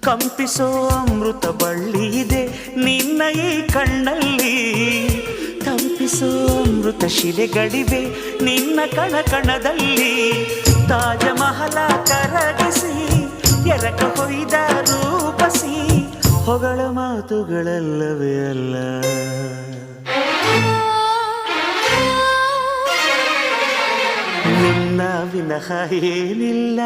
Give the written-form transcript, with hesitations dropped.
ಕಂಪಿಸೋ ಅಮೃತ ಬಳ್ಳಿ ಇದೆ ನಿನ್ನ ಈ ಕಣ್ಣಲ್ಲಿ. ಕಂಪಿಸೋ ಅಮೃತ ಶಿಲೆಗಳಿವೆ ನಿನ್ನ ಕಣ ಕಣದಲ್ಲಿ. ತಾಜ ಮಹಲ ಕರಗಿಸಿ ಎರಕ ಹೊಯ್ದ ರೂಪಸಿ ಹೊಗಳ ಮಾತುಗಳಲ್ಲವೇ ಅಲ್ಲ. ನಿನ್ನ ವಿನಃ ಏನಿಲ್ಲ.